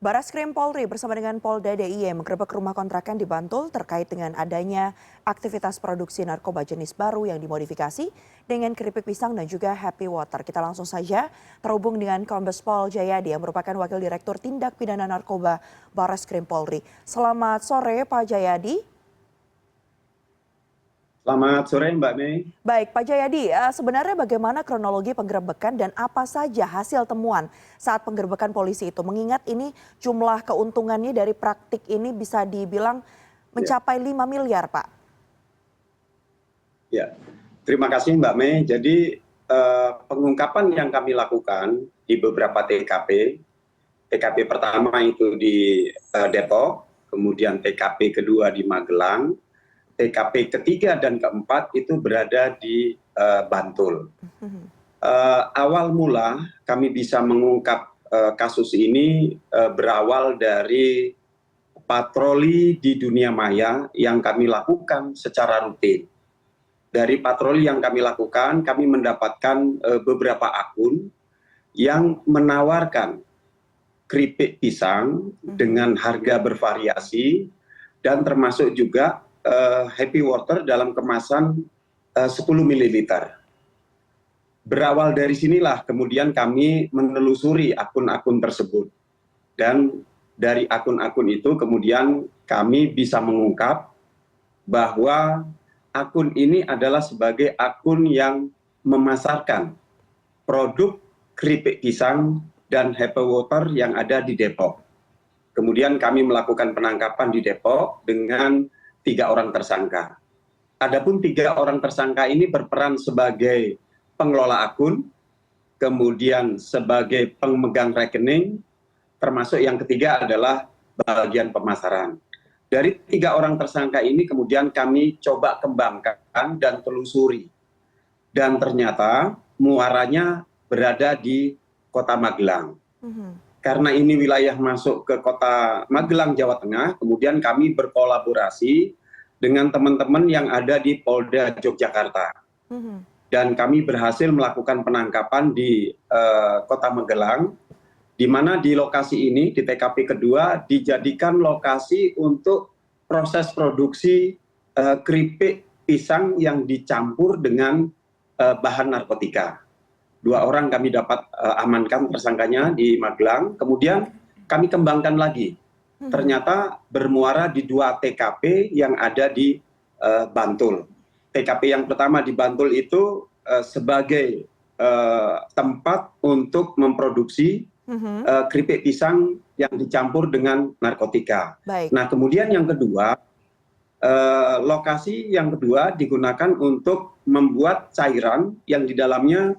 Barreskrim Polri bersama dengan Polda DIY menggerebek rumah kontrakan di Bantul terkait dengan adanya aktivitas produksi narkoba jenis baru yang dimodifikasi dengan keripik pisang dan juga happy water. Kita langsung saja terhubung dengan Kombes Pol Jayadi yang merupakan Wakil Direktur Tindak Pidana Narkoba Barreskrim Polri. Selamat sore Pak Jayadi. Selamat sore Mbak Mei. Baik Pak Jayadi, sebenarnya bagaimana kronologi penggerebekan dan apa saja hasil temuan saat penggerebekan polisi itu? Mengingat ini jumlah keuntungannya dari praktik ini bisa dibilang mencapai 5 miliar Pak. Ya, terima kasih Mbak Mei. Jadi pengungkapan yang kami lakukan di beberapa TKP, TKP pertama itu di Depok, kemudian TKP kedua di Magelang, TKP ketiga dan keempat itu berada di Bantul. Awal mula kami bisa mengungkap kasus ini berawal dari patroli di dunia maya yang kami lakukan secara rutin. Dari patroli yang kami lakukan, kami mendapatkan beberapa akun yang menawarkan keripik pisang dengan harga bervariasi dan termasuk juga happy water dalam kemasan 10 ml. Berawal dari sinilah kemudian kami menelusuri akun-akun tersebut. Dan dari akun-akun itu kemudian kami bisa mengungkap bahwa akun ini adalah sebagai akun yang memasarkan produk keripik pisang dan happy water yang ada di Depok. Kemudian kami melakukan penangkapan di Depok dengan 3 orang tersangka. Adapun 3 orang tersangka ini berperan sebagai pengelola akun, kemudian sebagai pemegang rekening, termasuk yang ketiga adalah bagian pemasaran. Dari 3 orang tersangka ini kemudian kami coba kembangkan dan telusuri. Dan ternyata muaranya berada di Kota Magelang. Karena ini wilayah masuk ke Kota Magelang, Jawa Tengah, kemudian kami berkolaborasi dengan teman-teman yang ada di Polda Yogyakarta. Dan kami berhasil melakukan penangkapan di Kota Magelang, di mana di lokasi ini, di TKP kedua, dijadikan lokasi untuk proses produksi keripik pisang yang dicampur dengan bahan narkotika. 2 orang kami dapat amankan tersangkanya di Magelang, kemudian kami kembangkan lagi. Ternyata bermuara di 2 TKP yang ada di Bantul. TKP yang pertama di Bantul itu sebagai tempat untuk memproduksi keripik pisang yang dicampur dengan narkotika. Baik. Nah kemudian yang kedua, lokasi yang kedua digunakan untuk membuat cairan yang di dalamnya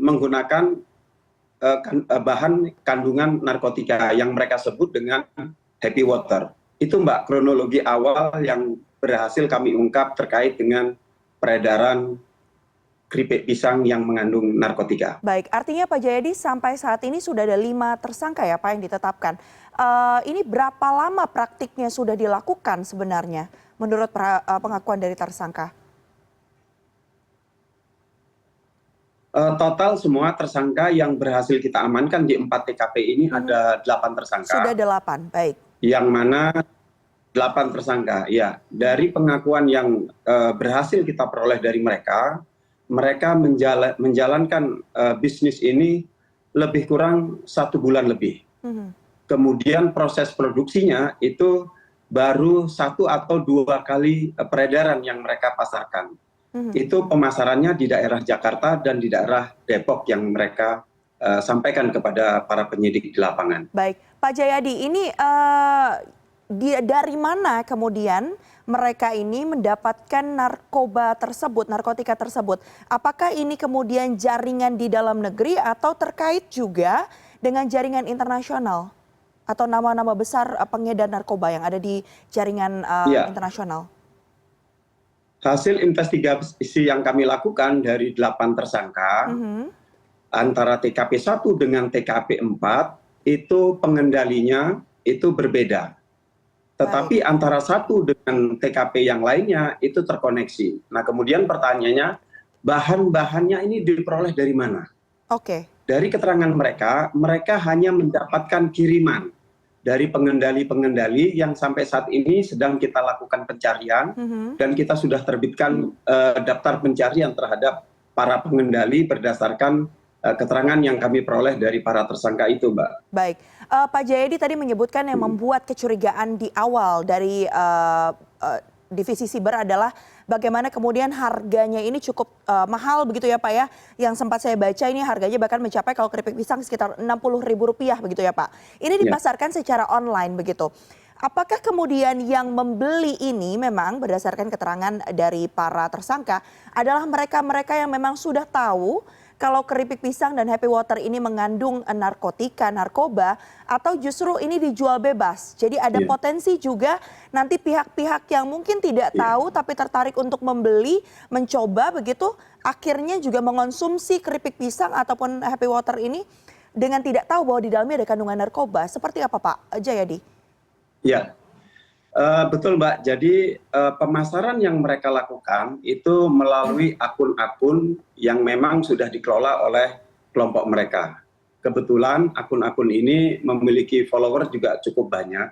menggunakan bahan kandungan narkotika yang mereka sebut dengan happy water. Itu Mbak kronologi awal yang berhasil kami ungkap terkait dengan peredaran keripik pisang yang mengandung narkotika. Baik, artinya Pak Jayadi sampai saat ini sudah ada 5 tersangka ya Pak yang ditetapkan. Ini berapa lama praktiknya sudah dilakukan sebenarnya menurut pengakuan dari tersangka? Total semua tersangka yang berhasil kita amankan di 4 TKP ini ada 8 tersangka. Sudah 8, baik. Yang mana 8 tersangka, ya. Dari pengakuan yang berhasil kita peroleh dari mereka, mereka menjalankan bisnis ini lebih kurang 1 bulan lebih. Kemudian proses produksinya itu baru 1 atau 2 kali peredaran yang mereka pasarkan. Itu pemasarannya di daerah Jakarta dan di daerah Depok yang mereka sampaikan kepada para penyidik di lapangan. Baik, Pak Jayadi, ini dari mana kemudian mereka ini mendapatkan narkoba tersebut, narkotika tersebut? Apakah ini kemudian jaringan di dalam negeri atau terkait juga dengan jaringan internasional? Atau nama-nama besar pengedar narkoba yang ada di jaringan internasional? Hasil investigasi yang kami lakukan dari 8 tersangka, antara TKP 1 dengan TKP 4, itu pengendalinya itu berbeda. Tetapi antara 1 dengan TKP yang lainnya itu terkoneksi. Nah kemudian pertanyaannya, bahan-bahannya ini diperoleh dari mana? Oke. Dari keterangan mereka, mereka hanya mendapatkan kiriman dari pengendali-pengendali yang sampai saat ini sedang kita lakukan pencarian dan kita sudah terbitkan daftar pencarian terhadap para pengendali berdasarkan keterangan yang kami peroleh dari para tersangka itu, Mbak. Baik, Pak Jayadi tadi menyebutkan yang membuat kecurigaan di awal dari divisi siber adalah bagaimana kemudian harganya ini cukup mahal begitu ya Pak ya. Yang sempat saya baca ini harganya bahkan mencapai kalau keripik pisang sekitar Rp60.000 begitu ya Pak. Ini dipasarkan secara online begitu. Apakah kemudian yang membeli ini memang berdasarkan keterangan dari para tersangka adalah mereka-mereka yang memang sudah tahu kalau keripik pisang dan Happy Water ini mengandung narkotika, narkoba, atau justru ini dijual bebas? Jadi ada potensi juga nanti pihak-pihak yang mungkin tidak tahu tapi tertarik untuk membeli, mencoba begitu, akhirnya juga mengonsumsi keripik pisang ataupun Happy Water ini dengan tidak tahu bahwa di dalamnya ada kandungan narkoba. Seperti apa Pak Jayadi? Ya, betul Mbak. Jadi pemasaran yang mereka lakukan itu melalui akun-akun yang memang sudah dikelola oleh kelompok mereka. Kebetulan akun-akun ini memiliki follower juga cukup banyak.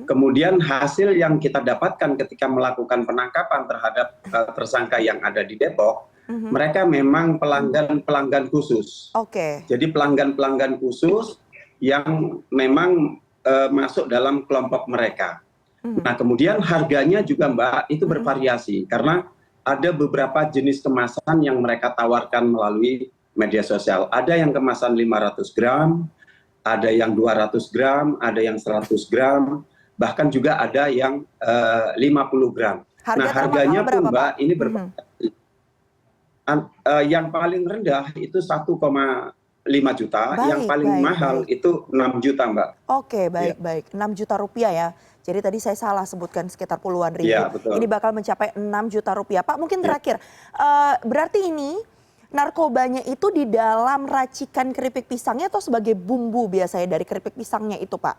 Kemudian hasil yang kita dapatkan ketika melakukan penangkapan terhadap tersangka yang ada di Depok, mereka memang pelanggan khusus. Jadi pelanggan khusus yang memang masuk dalam kelompok mereka. Nah kemudian harganya juga Mbak itu bervariasi karena ada beberapa jenis kemasan yang mereka tawarkan melalui media sosial. Ada yang kemasan 500 gram, ada yang 200 gram, ada yang 100 gram, bahkan juga ada yang 50 gram. Nah harganya pun Mbak ini bervariasi. Yang paling rendah itu 1,5 juta, yang paling mahal itu 6 juta Mbak. Oke, baik. 6 juta rupiah ya. Jadi tadi saya salah sebutkan sekitar puluhan ribu. Ya, ini bakal mencapai 6 juta rupiah. Pak mungkin terakhir, berarti ini narkobanya itu di dalam racikan keripik pisangnya atau sebagai bumbu biasanya dari keripik pisangnya itu Pak?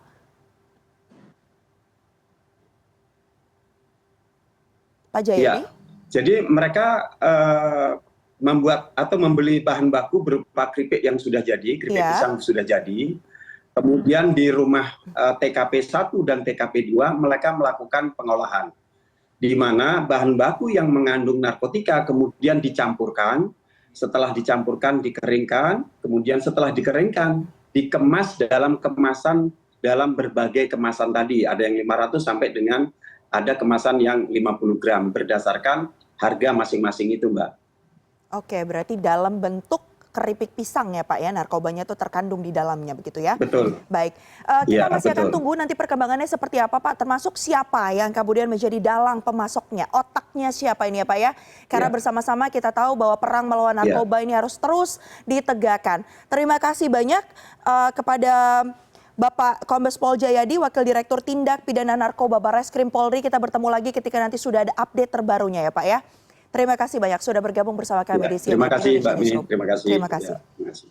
Pak Jayadi? Ya, jadi mereka membuat atau membeli bahan baku berupa keripik yang sudah jadi, keripik pisang sudah jadi. Kemudian di rumah TKP 1 dan TKP 2 mereka melakukan pengolahan. Di mana bahan baku yang mengandung narkotika kemudian dicampurkan, setelah dicampurkan dikeringkan, kemudian setelah dikeringkan dikemas dalam kemasan dalam berbagai kemasan tadi. Ada yang 500 sampai dengan ada kemasan yang 50 gram berdasarkan harga masing-masing itu Mbak. Oke, berarti dalam bentuk keripik pisang ya Pak ya, narkobanya itu terkandung di dalamnya begitu ya? Betul. Baik, kita masih akan tunggu nanti perkembangannya seperti apa Pak, termasuk siapa yang kemudian menjadi dalang pemasoknya, otaknya siapa ini ya Pak ya? Karena bersama-sama kita tahu bahwa perang melawan narkoba ini harus terus ditegakkan. Terima kasih banyak kepada Bapak Kombes Pol Jayadi, Wakil Direktur Tindak Pidana Narkoba Barreskrim Polri. Kita bertemu lagi ketika nanti sudah ada update terbarunya ya Pak ya. Terima kasih banyak sudah bergabung bersama kami di CNN. Terima kasih Mbak Mi, terima kasih. Terima kasih.